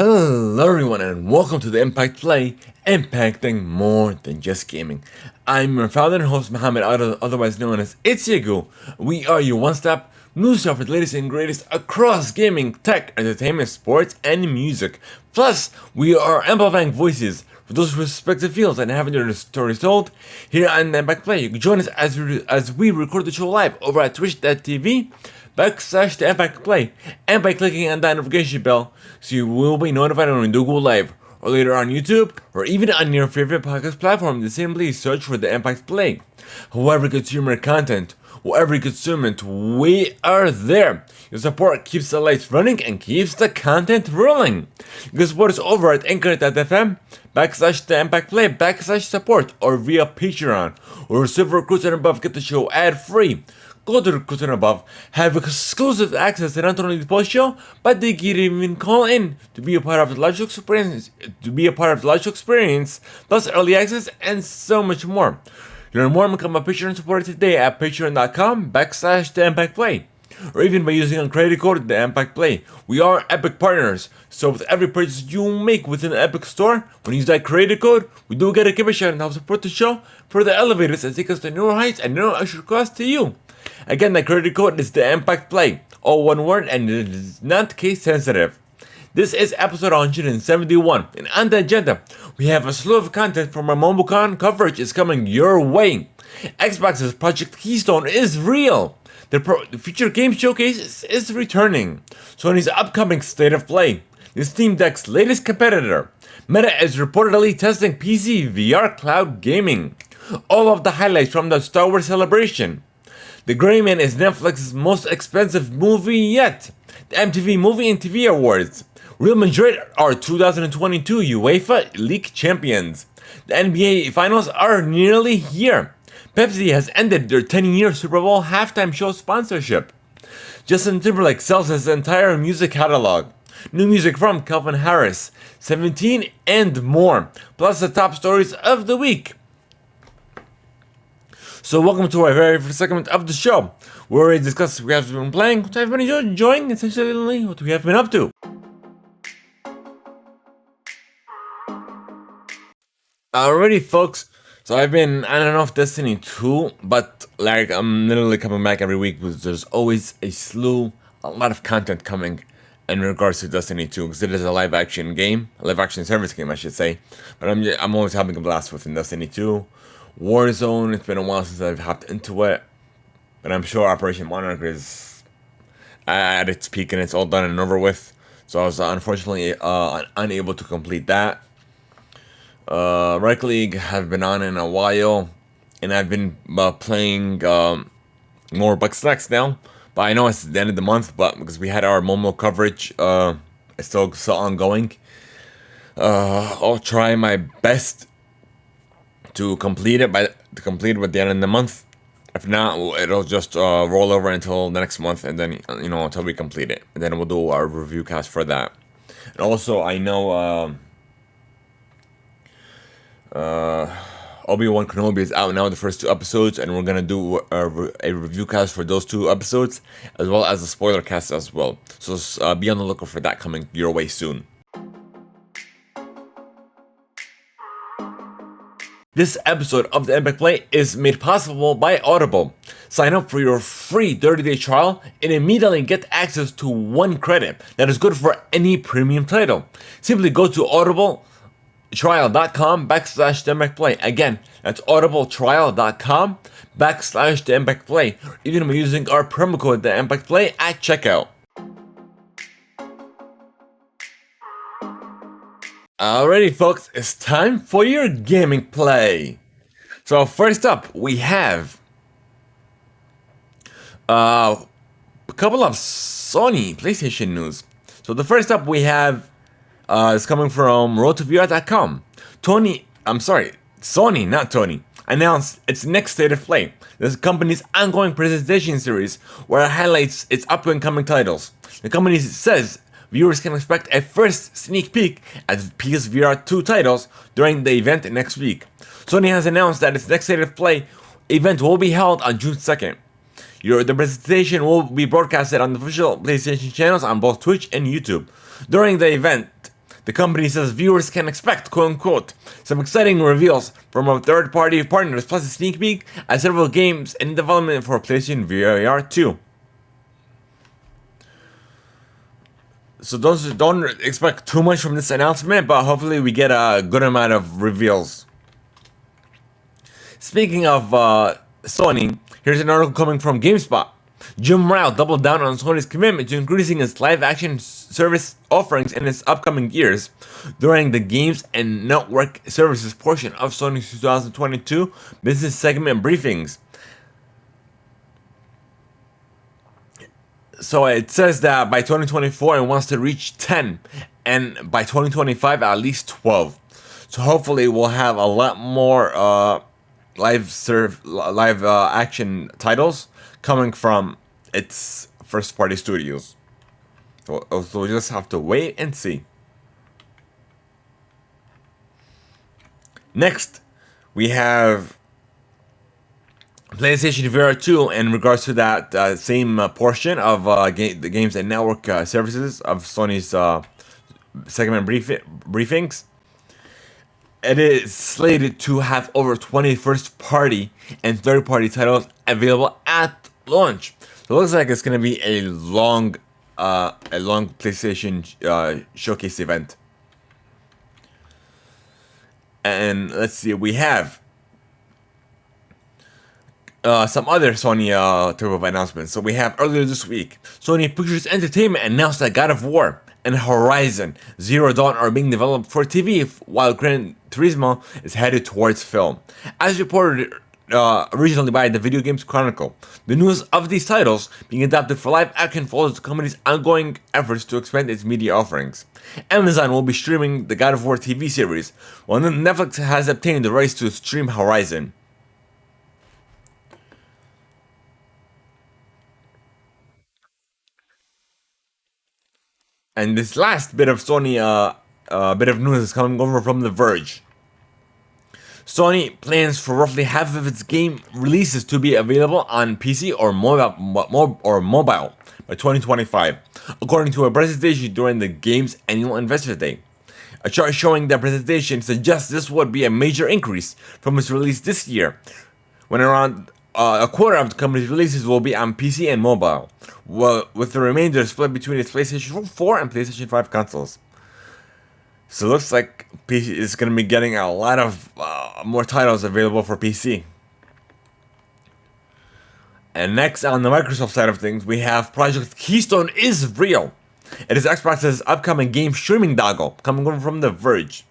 Hello everyone and welcome to the Impact Play, impacting more than just gaming. I'm your founder and host Mohammed, otherwise known as Itziagu. We are your one-stop news shop for the latest and greatest across gaming, tech, entertainment, sports, and music. Plus, we are amplifying voices for those respective fields and having their stories told here on the Impact Play. You can join us as we record the show live over at twitch.tv/the Impact Play, and by clicking on that notification bell so you will be notified when we do go live, or later on YouTube, or even on your favorite podcast platform. Just simply search for the Impact Play. However you consume our content, whatever you consume it, we are there. Your support keeps the lights running and keeps the content rolling. You can support us over at anchor.fm/the Impact Play /support, or via Patreon, or Silver Recruits and above. Get the show ad free. Go to the Recruits and above, have exclusive access to not only the post show, but they can even call in to be a part of the live show experience, plus early access and so much more. Learn more and become a Patreon supporter today at patreon.com/the Impact Play, or even by using a credit code the Impact Play. We are Epic partners, so with every purchase you make within the Epic store, when you use that credit code, we do get a commission and help support the show for the elevators and take us to newer heights and no extra cost to you. Again, the credit code is the Impact Play, all one word, and it is not case sensitive. This is episode 171, and on the agenda, we have a slew of content from our MomoCon coverage is coming your way. Xbox's Project Keystone is real. The Future Game Showcase is returning. Sony's upcoming State of Play. The Steam Deck's latest competitor. Meta is reportedly testing PC VR cloud gaming. All of the highlights from the Star Wars celebration. The Gray Man is Netflix's most expensive movie yet. The MTV Movie and TV Awards. Real Madrid are 2022 UEFA League champions. The NBA Finals are nearly here. Pepsi has ended their 10-year Super Bowl halftime show sponsorship. Justin Timberlake sells his entire music catalog. New music from Calvin Harris, 17, and more. Plus the top stories of the week. So welcome to our very first segment of the show, where we discuss what we have been playing, what I've been enjoying, essentially what we have been up to. Alrighty, folks. So I've been on and off Destiny 2, but like I'm literally coming back every week because there's always a lot of content coming in regards to Destiny 2, because it is a live action service game, I should say. But I'm always having a blast with Destiny 2. Warzone, it's been a while since I've hopped into it, but I'm sure Operation Monarch is at its peak and it's all done and over with. So I was unfortunately unable to complete that. Rec League have been on in a while, and I've been playing more Bugsnax now. But I know it's the end of the month, but because we had our Momo coverage, it's still ongoing. I'll try my best to complete it by the end of the month. If not, it'll just roll over until the next month, and then until we complete it, and then we'll do our review cast for that. And also, I know Obi-Wan Kenobi is out now, the first 2 episodes, and we're gonna do a review cast for those 2 episodes, as well as a spoiler cast as well. So be on the lookout for that coming your way soon. This episode of the Impact Play is made possible by Audible. Sign up for your free 30-day trial and immediately get access to 1 credit that is good for any premium title. Simply go to audibletrial.com /the Impact Play. Again, that's audibletrial.com /the Impact Play. Even by using our promo code the Impact Play at checkout. Alrighty, folks, it's time for your gaming play. So first up, we have a couple of Sony PlayStation news. So the first up we have is coming from roadtovr.com. Sony, not Tony, announced its next State of Play. This company's ongoing presentation series where it highlights its upcoming titles. The company says viewers can expect a first sneak peek at PSVR 2 titles during the event next week. Sony has announced that its next State of Play event will be held on June 2nd. The presentation will be broadcasted on the official PlayStation channels on both Twitch and YouTube. During the event, The company says viewers can expect, quote-unquote, some exciting reveals from our third-party partners, plus a sneak peek at several games in development for PlayStation VR 2. So don't expect too much from this announcement, but hopefully we get a good amount of reveals. Speaking of Sony, here's an article coming from GameSpot. Jim Rao doubled down on Sony's commitment to increasing its live-action service offerings in its upcoming years during the games and network services portion of Sony's 2022 business segment briefings. So it says that by 2024 it wants to reach 10, and by 2025 at least 12. So hopefully we'll have a lot more live action titles coming from its first party studios. So we just have to wait and see. Next, we have PlayStation VR 2 in regards to that same portion of the games and network services of Sony's segment briefings. It is slated to have over 20 first-party and third-party titles available at launch. So it looks like it's going to be a long PlayStation showcase event. And let's see, we have some other Sony type of announcements. So we have earlier this week, Sony Pictures Entertainment announced that God of War and Horizon Zero Dawn are being developed for TV, while Gran Turismo is headed towards film. As reported originally by the Video Games Chronicle, the news of these titles being adapted for live action follows the company's ongoing efforts to expand its media offerings. Amazon will be streaming the God of War TV series, while Netflix has obtained the rights to stream Horizon. And this last bit of Sony bit of news is coming over from The Verge. Sony plans for roughly half of its game releases to be available on PC or mobile by 2025, according to a presentation during the game's annual Investor Day. A chart showing the presentation suggests this would be a major increase from its release this year, when around a quarter of the company's releases will be on PC and mobile, with the remainder split between its PlayStation 4 and PlayStation 5 consoles. So it looks like PC is going to be getting a lot of more titles available for PC. And next, on the Microsoft side of things, we have Project Keystone is real. It is Xbox's upcoming game streaming dongle, coming over from The Verge.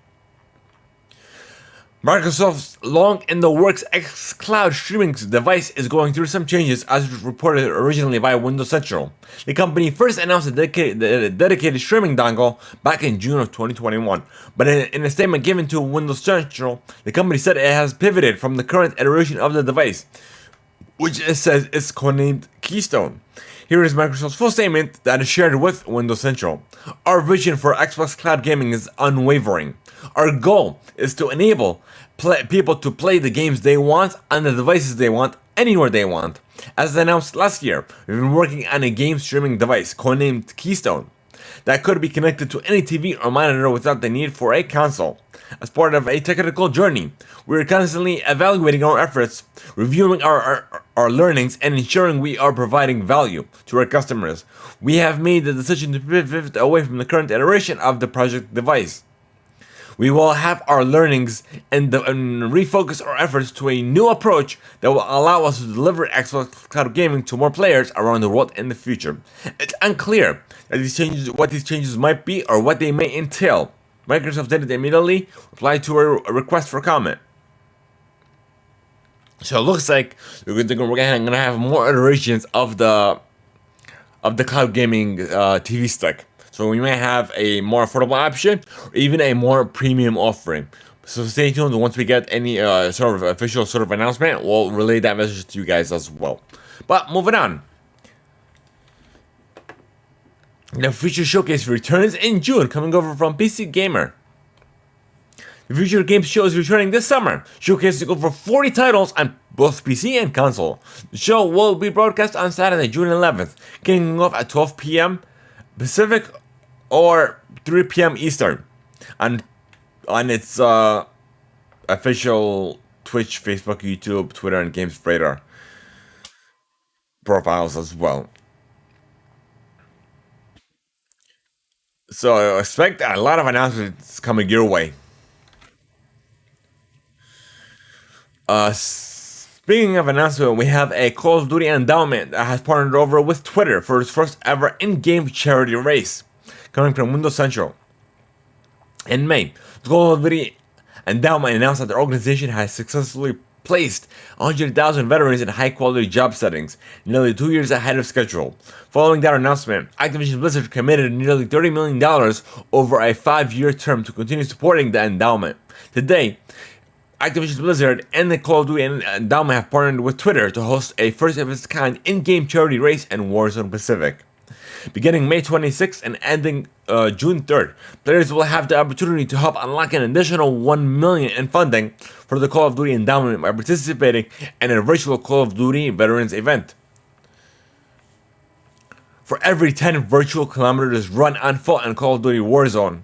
Microsoft's long-in-the-works xCloud streaming device is going through some changes, as reported originally by Windows Central. The company first announced a dedicated streaming dongle back in June of 2021, but in a statement given to Windows Central, the company said it has pivoted from the current iteration of the device, which it says is codenamed Keystone. Here is Microsoft's full statement that is shared with Windows Central. Our vision for Xbox Cloud Gaming is unwavering. Our goal is to enable people to play the games they want on the devices they want, anywhere they want. As announced last year, we've been working on a game streaming device codenamed Keystone that could be connected to any TV or monitor without the need for a console. As part of a technical journey, we are constantly evaluating our efforts, reviewing our learnings, and ensuring we are providing value to our customers. We have made the decision to pivot away from the current iteration of the project device. We will have our learnings and refocus our efforts to a new approach that will allow us to deliver Xbox Cloud Gaming to more players around the world in the future. It's unclear what these changes might be or what they may entail. Microsoft didn't immediately reply to a request for comment. So it looks like we're going to have more iterations of the cloud gaming TV stick. So we may have a more affordable option or even a more premium offering. So stay tuned. Once we get any sort of official sort of announcement, we'll relay that message to you guys as well. But moving on. The Future Showcase returns in June, coming over from PC Gamer. The Future Games Show is returning this summer, showcasing over 40 titles on both PC and console. The show will be broadcast on Saturday, June 11th, kicking off at 12 p.m. Pacific or 3 p.m. Eastern. on its official Twitch, Facebook, YouTube, Twitter, and Games Radar profiles as well. So expect a lot of announcements coming your way. Speaking of announcement, we have a Call of Duty endowment that has partnered over with Twitter for its first ever in-game charity race, coming from Windows Central. In May, the Call of Duty endowment announced that the organization has successfully placed 100,000 veterans in high-quality job settings, nearly 2 years ahead of schedule. Following that announcement, Activision Blizzard committed nearly $30 million over a 5-year term to continue supporting the endowment. Today, Activision Blizzard and the Call of Duty endowment have partnered with Twitter to host a first-of-its-kind in-game charity race in Warzone Pacific. Beginning May 26th and ending June 3rd, players will have the opportunity to help unlock an additional $1 million in funding for the Call of Duty endowment by participating in a virtual Call of Duty Veterans event. For every 10 virtual kilometers run on foot in Call of Duty Warzone,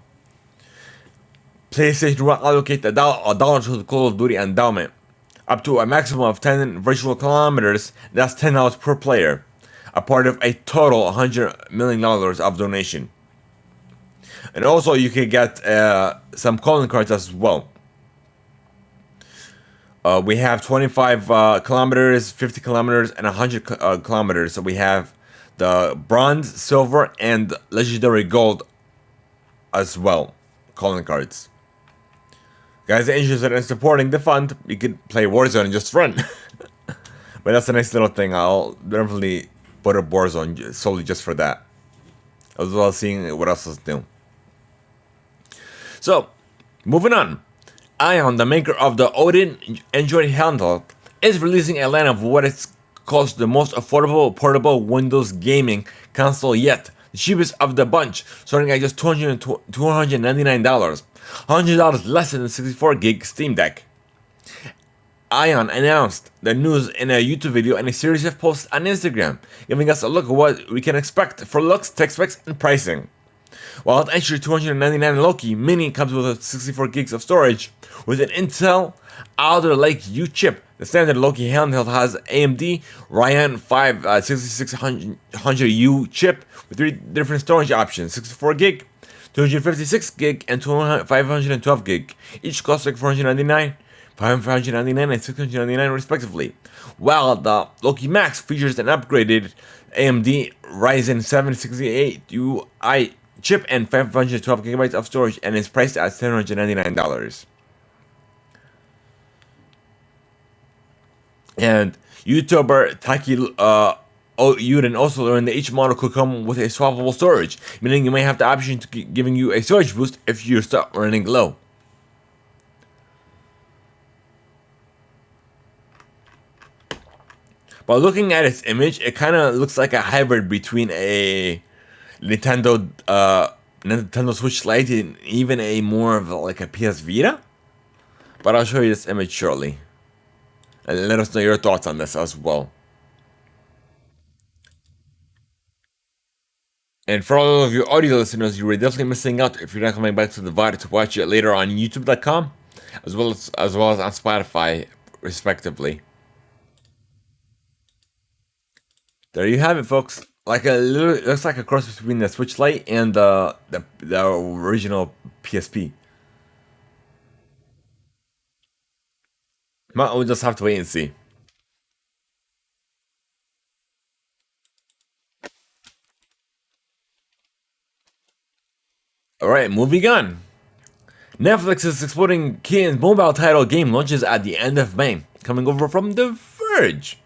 PlayStation will allocate a dollar to the Call of Duty endowment, up to a maximum of 10 virtual kilometers. That's $10 per player, a part of a total $100 million of donation. And also, you can get some calling cards as well. We have 25 kilometers, 50 kilometers, and 100 kilometers. So we have the bronze, silver, and legendary gold as well, calling cards. Guys interested in supporting the fund, you could play Warzone and just run. But that's a nice little thing. I'll definitely put up Warzone solely just for that, as well as seeing what else is new. So, moving on. Ion, the maker of the Odin Android handheld, is releasing a line of what it calls the most affordable portable Windows gaming console yet. The cheapest of the bunch, starting at just $299. $100 less than the 64 gig Steam Deck. Ion announced the news in a YouTube video and a series of posts on Instagram, giving us a look at what we can expect for looks, tech specs, and pricing. While the entry $299 Loki Mini comes with 64 gigs of storage with an Intel Alder Lake U chip, the standard Loki handheld has AMD Ryzen 5 6600U chip with 3 different storage options: 64 gig, 256 gig, and 512 gig. Each cost like $499, $599, and $699 respectively. While the Loki Max features an upgraded AMD Ryzen 7 68UI chip and 512 gigabytes of storage, and is priced at $799. And YouTuber Taki Yuden also learned that each model could come with a swappable storage, meaning you may have the option to keep giving you a storage boost if you start running low. By looking at its image, it kind of looks like a hybrid between a Nintendo Switch Lite and even a more of like a PS Vita. But I'll show you this image shortly, and let us know your thoughts on this as well. And for all of you audio listeners, you were definitely missing out if you're not coming back to the VOD to watch it later on YouTube.com, as well as on Spotify, respectively. There you have it, folks. Like it looks like a cross between the Switch Lite and the original PSP. But we'll just have to wait and see. Alright, moving on. Netflix is exploding Kian's mobile title game launches at the end of May, coming over from The Verge.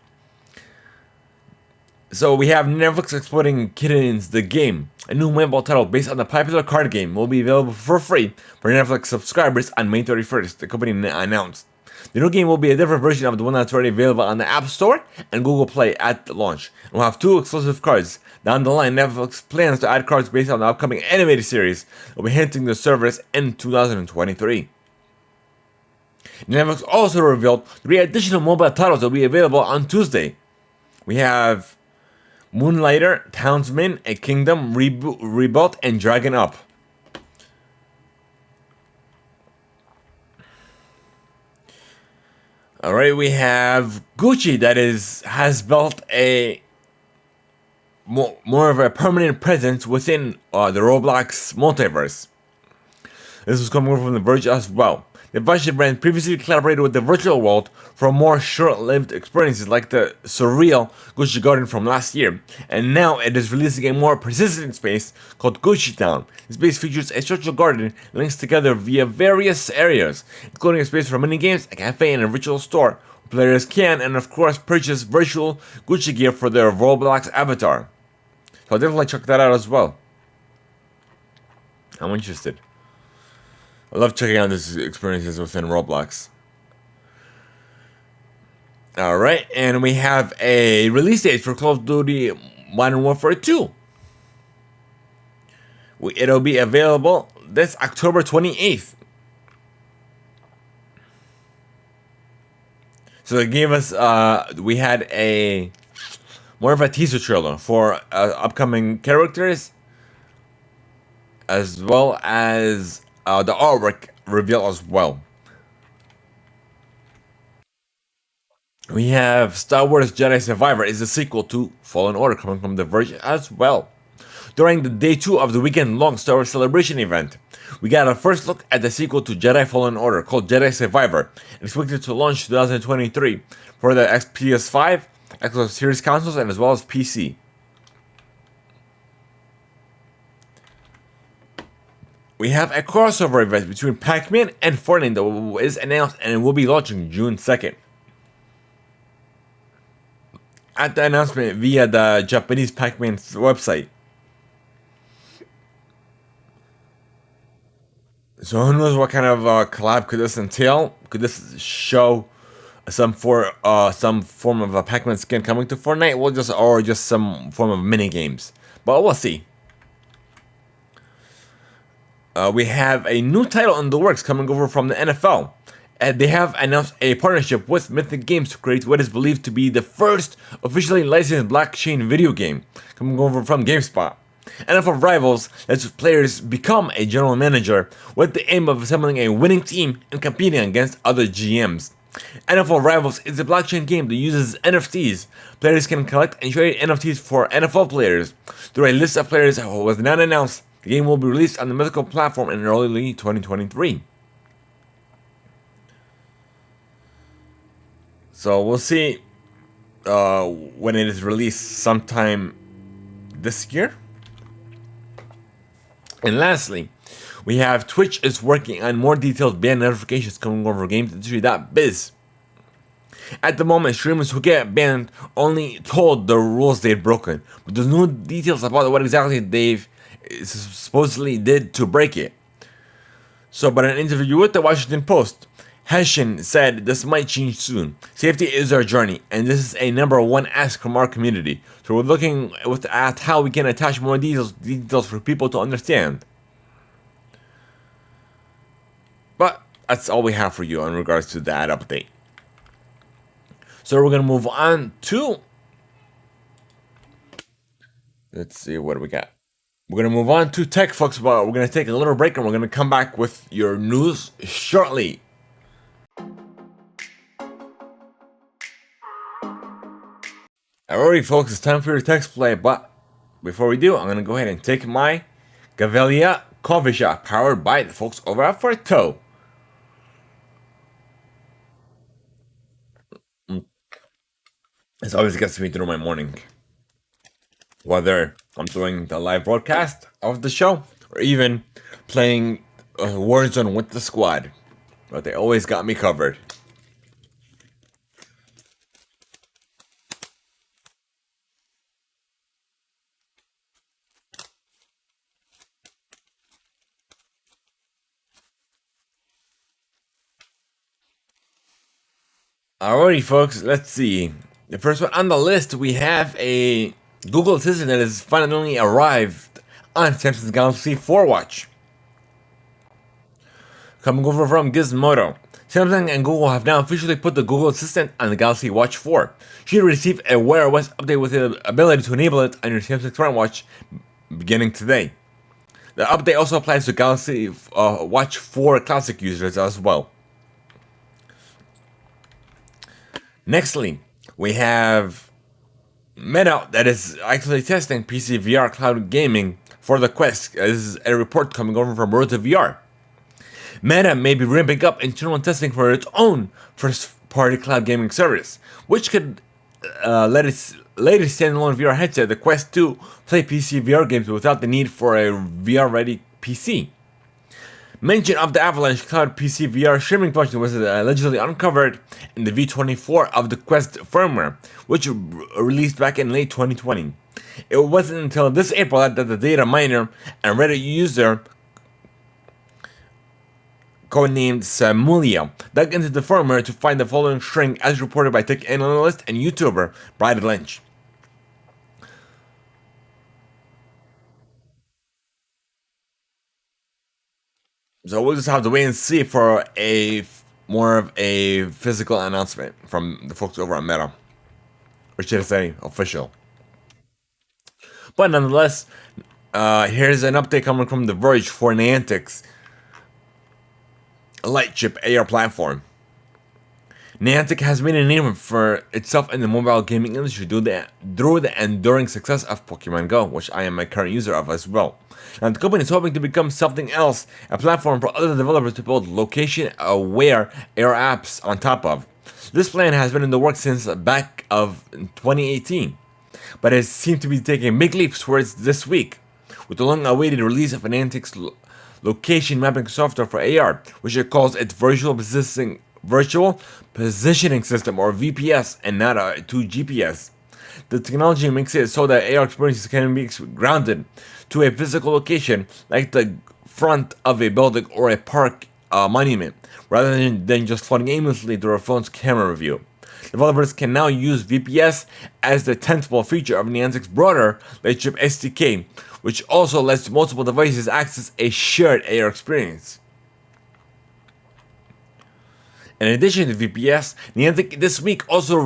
So we have Netflix exploding Kittens, the game. A new mobile title based on the popular card game will be available for free for Netflix subscribers on May 31st, the company announced. The new game will be a different version of the one that's already available on the App Store and Google Play at the launch. And we'll have 2 exclusive cards. Down the line, Netflix plans to add cards based on the upcoming animated series that will be hitting the service in 2023. Netflix also revealed 3 additional mobile titles that will be available on Tuesday. We have Moonlighter, Townsman, A Kingdom Rebuilt, and Dragon Up. All right, we have Gucci that has built a more of a permanent presence within the Roblox multiverse. This was coming from The Verge as well. The fashion brand previously collaborated with the virtual world for more short-lived experiences like the surreal Gucci Garden from last year, and now it is releasing a more persistent space called Gucci Town. The space features a social garden links together via various areas, including a space for mini games, a cafe, and a virtual store. Players can, and of course, purchase virtual Gucci gear for their Roblox avatar. So definitely check that out as well. I'm interested. I love checking out these experiences within Roblox. Alright, and we have a release date for Call of Duty Modern Warfare 2. It'll be available this October 28th. So they gave us, we had a more of a teaser trailer for upcoming characters, as well as the artwork reveal as well. We have Star Wars Jedi Survivor is a sequel to Fallen Order coming from The Verge as well. During the day 2 of the weekend-long Star Wars Celebration event, we got a first look at the sequel to Jedi Fallen Order called Jedi Survivor, expected to launch 2023 for the PS5, Xbox Series consoles, and as well as PC. We have a crossover event between Pac-Man and Fortnite that is announced and it will be launching June 2nd. At the announcement via the Japanese Pac-Man website. So who knows what kind of collab could this entail? Could this show some form of a Pac-Man skin coming to Fortnite? Or just some form of mini games. But we'll see. We have a new title in the works coming over from the NFL. They have announced a partnership with Mythic Games to create what is believed to be the first officially licensed blockchain video game, coming over from GameSpot. NFL Rivals lets players become a general manager with the aim of assembling a winning team and competing against other GMs. NFL Rivals is a blockchain game that uses NFTs. Players can collect and trade NFTs for NFL players. Through a list of players that was not announced, the game will be released on the Mythical platform in early 2023. So we'll see when it is released sometime this year. And lastly, we have Twitch is working on more detailed ban notifications coming over GamesIndustry.biz. At the moment, streamers who get banned only told the rules they've broken, but there's no details about what exactly they've supposedly did to break it. So, but in an interview with the Washington Post, Heshin said this might change soon. Safety is our journey, and this is a number one ask from our community. So we're looking at how we can attach more details for people to understand. But that's all we have for you in regards to that update. So we're going to move on to... Let's see, what do we got? We're going to move on to tech, folks, but we're going to take a little break and we're going to come back with your news shortly. Alright, folks, it's time for your text play, but before we do, I'm going to go ahead and take my Gavelia coffee shop powered by the folks over at Forto. This always gets me through my morning. Whether I'm doing the live broadcast of the show or even playing Warzone with the squad. But they always got me covered. Alrighty, folks, let's see. The first one on the list, we have a Google Assistant that has finally arrived on Samsung's Galaxy 4 watch. Coming over from Gizmodo, Samsung and Google have now officially put the Google Assistant on the Galaxy Watch 4. Should receive a Wear OS update with the ability to enable it on your Samsung smartwatch beginning today. The update also applies to Galaxy Watch 4 Classic users as well. Nextly, we have Meta that is actually testing PC VR cloud gaming for the Quest. This is a report coming over from Road to VR. Meta may be ramping up internal testing for its own first-party cloud gaming service, which could let its latest standalone VR headset, the Quest 2, play PC VR games without the need for a VR-ready PC. Mention of the Avalanche Cloud PC VR streaming function was allegedly uncovered in the V24 of the Quest firmware, which released back in late 2020. It wasn't until this April that the data miner and Reddit user codenamed Samulia dug into the firmware to find the following string, as reported by tech analyst and YouTuber Brad Lynch. So we'll just have to wait and see for more of a physical announcement from the folks over at Meta, or should I say, official. But nonetheless, here's an update coming from The Verge for Niantic's light chip AR platform. Niantic has made a name for itself in the mobile gaming industry through the enduring success of Pokemon Go, which I am a current user of as well. And the company is hoping to become something else, a platform for other developers to build location-aware AR apps on top of. This plan has been in the works since back of 2018, but it seemed to be taking big leaps towards this week, with the long-awaited release of Niantic's location mapping software for AR, which it calls its virtual positioning system, or VPS, and not to GPS. The technology makes it so that AR experiences can be grounded to a physical location, like the front of a building or a park monument, rather than just floating aimlessly through a phone's camera view. Developers can now use VPS as the tentpole feature of Niantic's broader Lightship SDK, which also lets multiple devices access a shared AR experience. In addition to VPS, Niantic this week also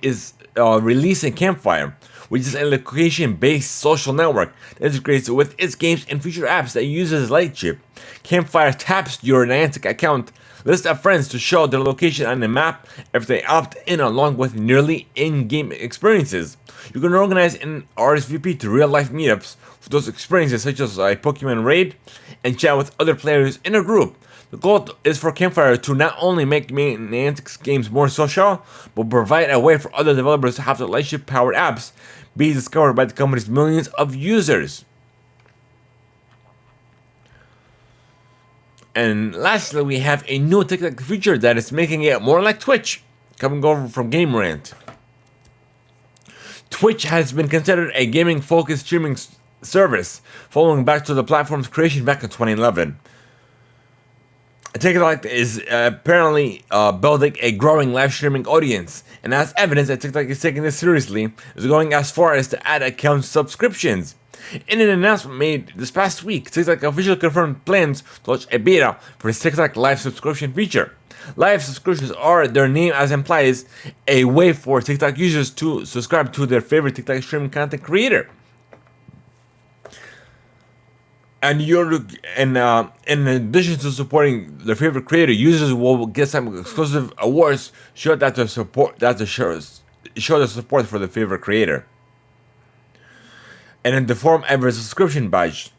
is releasing Campfire, which is a location-based social network that integrates with its games and feature apps that uses Lightship. Campfire taps your Niantic account list of friends to show their location on the map if they opt in, along with nearly in-game experiences. You can organize an RSVP to real-life meetups for those experiences, such as a Pokemon raid, and chat with other players in a group. The goal is for Campfire to not only make Niantic's games more social, but provide a way for other developers to have their Lightship-powered apps be discovered by the company's millions of users. And lastly, we have a new TikTok feature that is making it more like Twitch, coming over from Game Rant. Twitch has been considered a gaming-focused streaming service, following back to the platform's creation back in 2011. TikTok is apparently building a growing live streaming audience, and as evidence that TikTok is taking this seriously, is going as far as to add account subscriptions. In an announcement made this past week, TikTok officially confirmed plans to launch a beta for its TikTok live subscription feature. Live subscriptions are, their name as implies, a way for TikTok users to subscribe to their favorite TikTok streaming content creator. And in addition to supporting their favorite creator, users will get some exclusive awards show that the support show the support for the favorite creator, and in the form of a subscription badge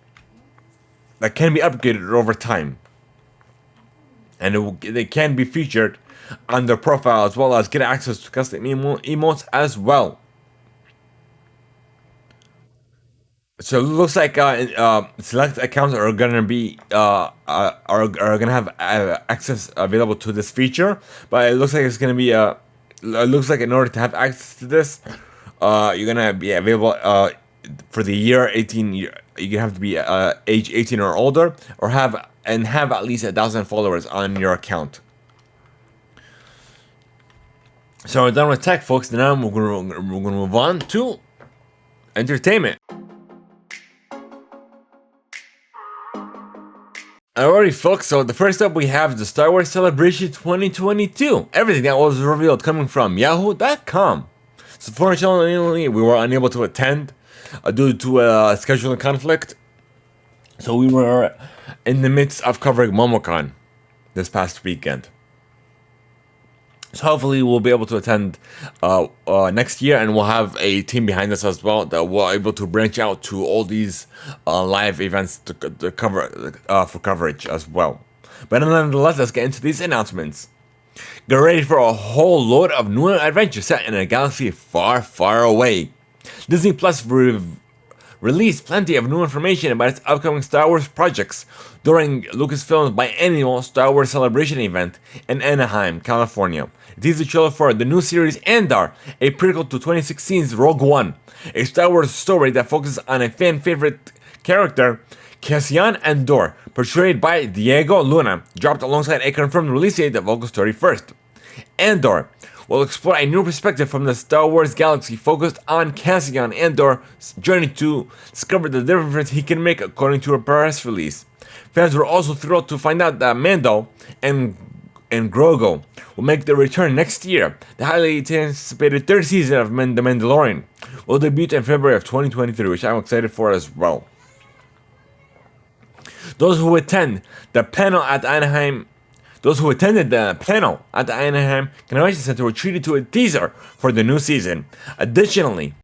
that can be upgraded over time, and they can be featured on their profile, as well as get access to custom emotes as well. So it looks like select accounts are gonna be are gonna have access available to this feature, but it looks like it's gonna be it looks like in order to have access to this, you're gonna be available for the year 18. You have to be age 18 or older, or have at least 1,000 followers on your account. So we're done with tech, folks. Now we're gonna move on to entertainment. Alrighty, folks, so the first up we have the Star Wars Celebration 2022. Everything that was revealed coming from Yahoo.com. So fortunately, we were unable to attend due to a scheduling conflict. So we were in the midst of covering MomoCon this past weekend. So hopefully we'll be able to attend next year, and we'll have a team behind us as well that we're able to branch out to all these live events to cover for coverage as well. But nonetheless, let's get into these announcements. Get ready for a whole load of new adventures set in a galaxy far, far away. Disney Plus released plenty of new information about its upcoming Star Wars projects during Lucasfilm's biennial Star Wars Celebration event in Anaheim, California. It is the trailer for the new series Andor, a prequel to 2016's Rogue One, a Star Wars story that focuses on a fan favorite character, Cassian Andor, portrayed by Diego Luna, dropped alongside a confirmed release date of August 31st. Andor will explore a new perspective from the Star Wars galaxy focused on Cassian Andor's journey to discover the difference he can make, according to a press release. Fans were also thrilled to find out that Mando and Grogu will make their return next year. The highly anticipated third season of The Mandalorian will debut in February of 2023, which I'm excited for as well. Those who attended the panel at the Anaheim Convention Center were treated to a teaser for the new season. Additionally,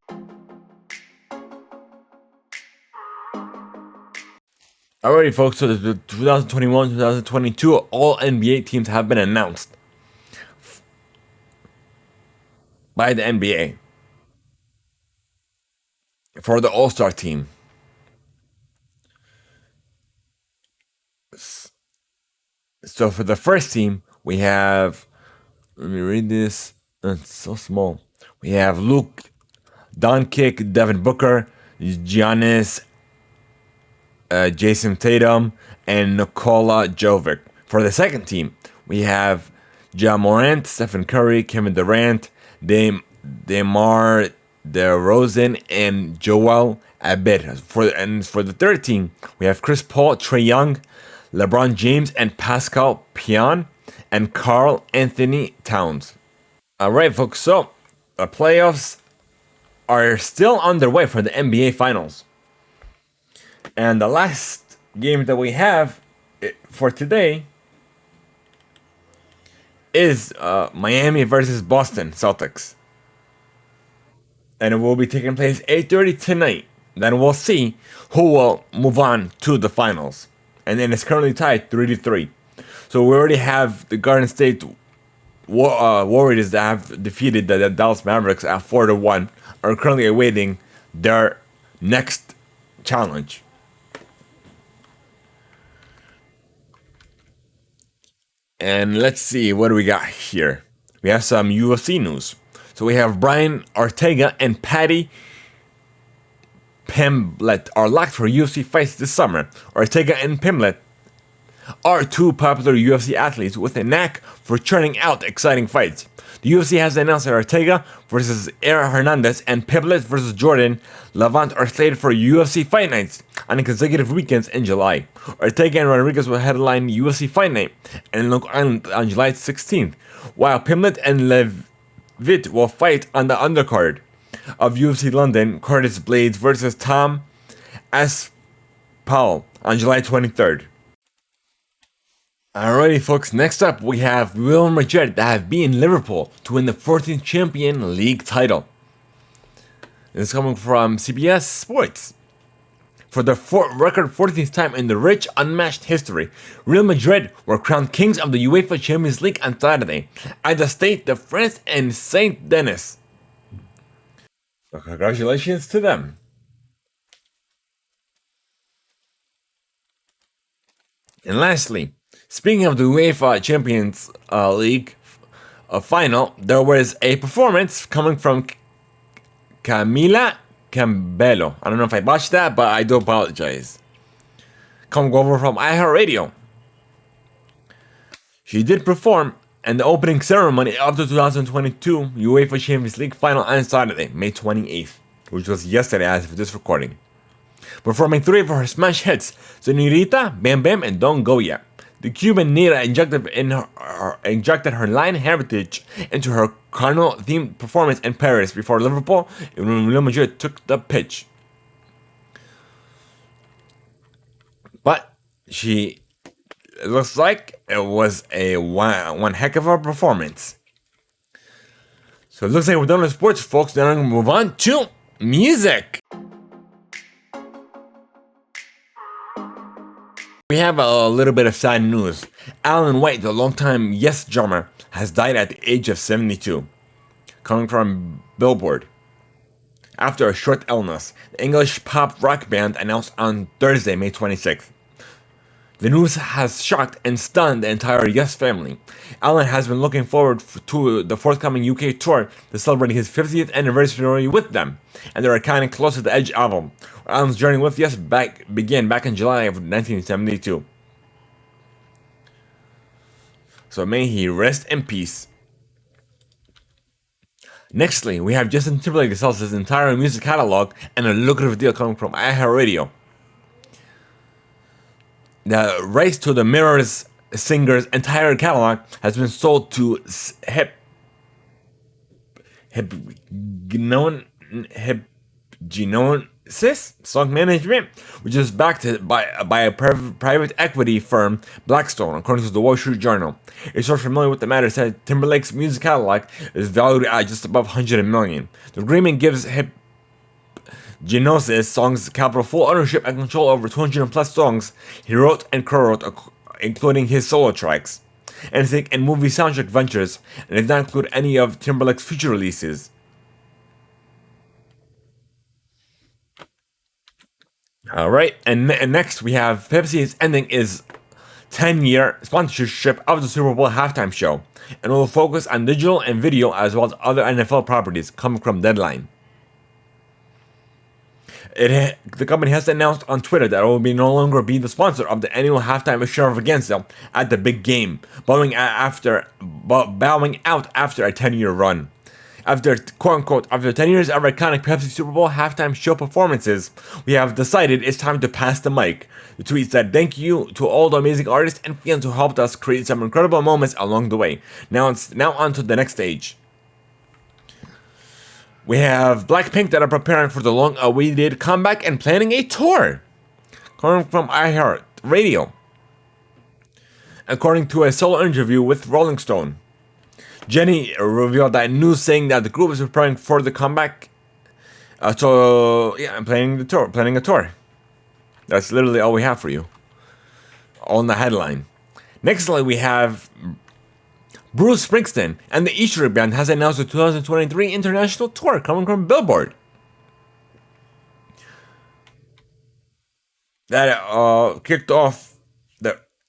alrighty folks, so the 2021-2022 all NBA teams have been announced by the NBA for the All-Star team. So for the first team, we have, let me read this, it's so small. We have Luke Doncic, Devin Booker, Giannis, Jason Tatum, and Nikola Jovic. For the second team, we have Ja Morant, Stephen Curry, Kevin Durant, DeMar DeRozan, and Joel Embiid. For the third team, we have Chris Paul, Trae Young, LeBron James, and Pascal Pion, and Karl Anthony Towns. Alright folks, so the playoffs are still underway for the NBA Finals. And the last game that we have for today is Miami versus Boston Celtics. And it will be taking place 8:30 tonight. Then we'll see who will move on to the finals. And then it's currently tied 3-3. So we already have the Garden State Warriors that have defeated the Dallas Mavericks at 4-1, are currently awaiting their next challenge. And let's see, what do we got here? We have some UFC news. So we have Brian Ortega and Paddy Pimblett are locked for UFC fights this summer. Ortega and Pimblett are two popular UFC athletes with a knack for churning out exciting fights. The UFC has announced that Ortega versus Aaron Hernandez and Pimblett versus Jordan Levant are slated for UFC fight nights on consecutive weekends in July. Ortega and Rodriguez will headline UFC Fight Night in Long Island on July 16th, while Pimblett and Levitt will fight on the undercard of UFC London, Curtis Blades versus Tom Aspinall on July 23rd. Alrighty folks, next up we have Real Madrid that have beaten Liverpool to win the 14th Champions League title. This is coming from CBS Sports. For the record 14th time in the rich, unmatched history, Real Madrid were crowned kings of the UEFA Champions League on Saturday at the Stade de France in Saint Denis. So congratulations to them. And lastly, speaking of the UEFA Champions League final, there was a performance coming from Camila Cabello. I don't know if I botched that, but I do apologize. Coming over from iHeartRadio. She did perform in the opening ceremony of the 2022 UEFA Champions League final on Saturday, May 28th, which was yesterday as of this recording. Performing three of her smash hits, Señorita, Bam Bam, and Don't Go Yet. The Cuban Nera injected her Lion heritage into her carnival-themed performance in Paris before Liverpool and Real Madrid took the pitch. But it looks like it was a one heck of a performance. So it looks like we're done with sports, folks. Then I'm gonna move on to music. We have a little bit of sad news. Alan White, the longtime Yes drummer, has died at the age of 72. Coming from Billboard. After a short illness, the English pop rock band announced on Thursday, May 26th. The news has shocked and stunned the entire Yes family. Alan has been looking forward to the forthcoming UK tour to celebrate his 50th anniversary with them, and their iconic Close to the Edge album. Alan's journey with Yes began back in July of 1972. So may he rest in peace. Nextly, we have Justin Timberlake that sells his entire music catalog and a lucrative deal coming from iHeartRadio. The rights to the Mirrors singer's entire catalog has been sold to Hipgnosis Song Management, which is backed by a private equity firm, Blackstone, according to the Wall Street Journal. A source familiar with the matter said Timberlake's music catalog is valued at just above $100 million. The agreement gives Hipgnosis songs capital full ownership and control over 200 plus songs he wrote and co-wrote, including his solo tracks, and movie soundtrack ventures, and does not include any of Timberlake's future releases. Alright, and next we have Pepsi is ending its 10-year sponsorship of the Super Bowl halftime show, and will focus on digital and video as well as other NFL properties coming from Deadline. The company has announced on Twitter that it will no longer be the sponsor of the annual halftime extravaganza at the big game, bowing out after a 10-year run. After, quote-unquote, after 10 years of iconic Pepsi Super Bowl halftime show performances, we have decided it's time to pass the mic. The tweet said, "Thank you to all the amazing artists and fans who helped us create some incredible moments along the way. Now on to the next stage." We have Blackpink that are preparing for the long-awaited comeback and planning a tour. Coming from iHeartRadio. According to a solo interview with Rolling Stone, Jennie revealed that news saying that the group is preparing for the comeback. I'm planning a tour. That's literally all we have for you on the headline. Nextly, we have Bruce Springsteen and the E Street Band has announced a 2023 international tour coming from Billboard. That kicked off.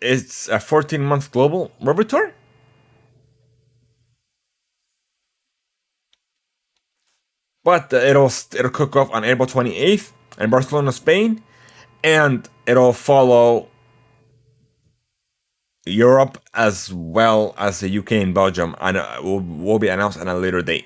It's a 14-month global river tour. But it'll kick off on April 28th in Barcelona, Spain, and it'll follow Europe as well as the UK and Belgium, and will be announced on a later date.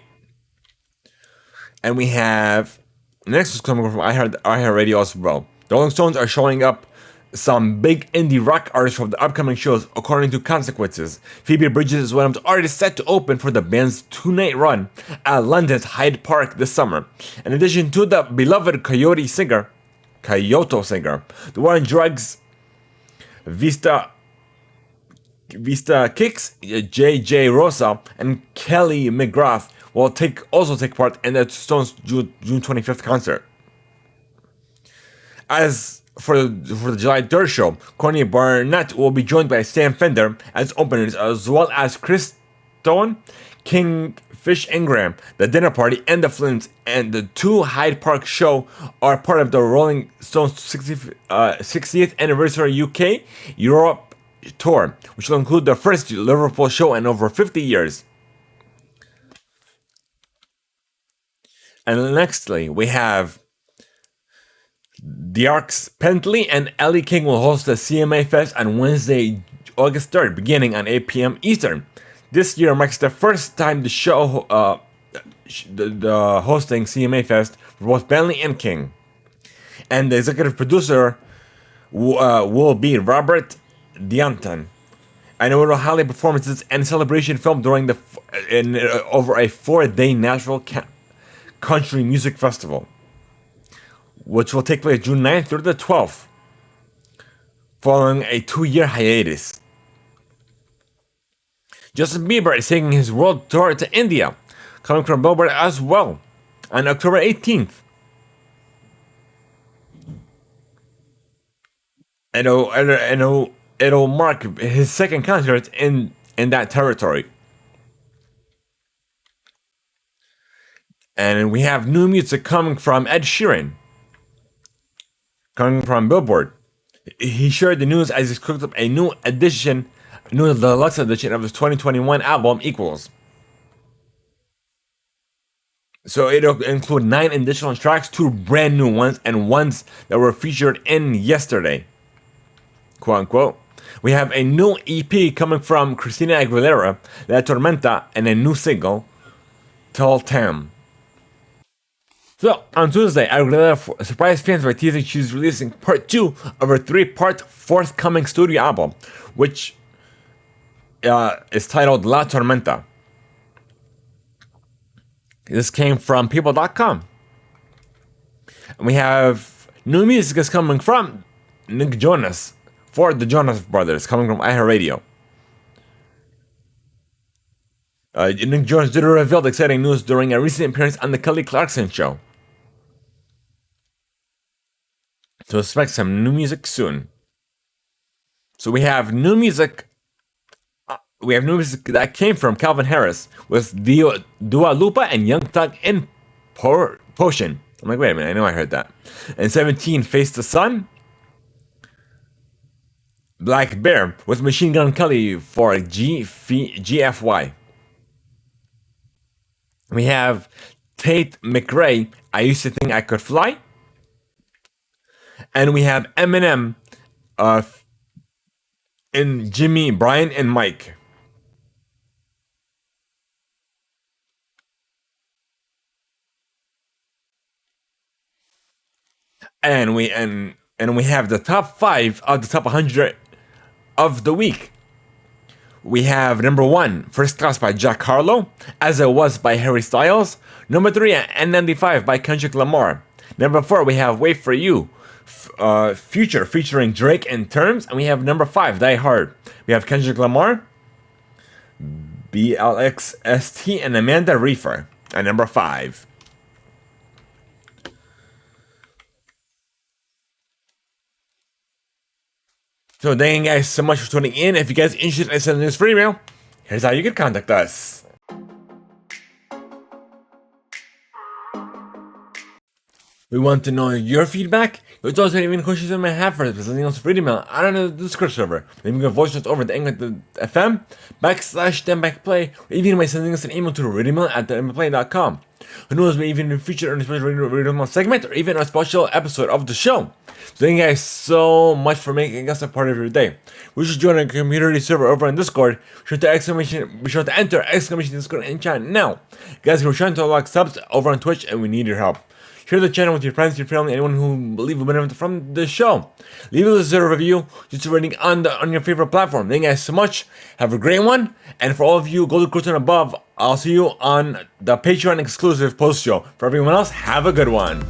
And we have next is coming from iHeartRadio as well. The Rolling Stones are showing up some big indie rock artists from the upcoming shows, according to Consequences. Phoebe Bridgers is one of the artists set to open for the band's 2-night run at London's Hyde Park this summer. In addition to the beloved Kyoto singer, the War on Drugs, Vista Kicks, J.J. Rosa, and Kelly McGrath will also take part in the Stones' June 25th concert. As for the July 3rd show, Courtney Barnett will be joined by Sam Fender as openers, as well as Chris Stone, Kingfish Ingram, The Dinner Party, and The Flints. And the two Hyde Park show are part of the Rolling Stones 60th anniversary UK Europe tour, which will include the first Liverpool show in over 50 years. And nextly, we have The Arcs Pentley and Ellie King will host the CMA Fest on Wednesday, August 3rd, beginning on 8 p.m. Eastern. This year marks the first time the show hosting CMA Fest for both Bentley and King. And the executive producer will be Robert Dianton. And it will highlight performances and celebration film during over a 4-day Nashville Country Music Festival, which will take place June 9th through the 12th, following a 2-year hiatus. Justin Bieber is taking his world tour to India. coming from Billboard as well on October 18th. It'll mark his second concert in that territory. And we have new music coming from Ed Sheeran, coming from Billboard. He shared the news as he cooked up a new deluxe edition of his 2021 album, Equals. So it'll include 9 additional tracks, 2 brand new ones, and ones that were featured in yesterday, quote unquote. We have a new EP coming from Christina Aguilera, La Tormenta, and a new single, Tall Tam. So, on Tuesday, Aguilera surprised fans by teasing she's releasing part 2 of her 3-part forthcoming studio album, which is titled La Tormenta. This came from People.com. And we have new music is coming from Nick Jonas for the Jonas Brothers, coming from iHeartRadio. Nick Jonas did reveal exciting news during a recent appearance on the Kelly Clarkson Show. So expect some new music soon. So we have new music. We have new music that came from Calvin Harris with Dua Lipa and Young Thug in Potion. I'm like, wait a minute, I know I heard that. And 17, Face the Sun. Black Bear with Machine Gun Kelly for GFY. We have Tate McRae, I Used to Think I Could Fly. And we have Eminem in Jimmy, Brian, and Mike. And we have the top 5 of the top 100 of the week. We have number 1, First Class by Jack Harlow, As It Was by Harry Styles. Number 3, N95 by Kendrick Lamar. Number 4, we have Wait For You, Future featuring Drake and Terms. And we have number 5, Die Hard. We have Kendrick Lamar, BLXST, and Amanda Reefer at number 5. So thank you guys so much for tuning in. If you guys are interested in sending this free email, here's how you can contact us. We want to know your feedback. If there's any questions you might have for us, something else free email, I don't know, the Discord server. Maybe you can voice notes over the Anchor.fm/THEIMPACTPLAY, or even by sending us an email to reademail@THEIMPACTPLay.com. Who knows, we even be featured in a special reademail segment or even a special episode of the show. So thank you guys so much for making us a part of your day. We should join a community server over on Discord. Be sure to enter exclamation Discord and chat now. Guys, we're trying to unlock subs over on Twitch and we need your help. Share the channel with your friends, your family, anyone who believe will benefit from the show. Leave us a review, just a rating on your favorite platform. Thank you guys so much. Have a great one. And for all of you Golden Cruise and above, I'll see you on the Patreon exclusive post show. For everyone else, have a good one.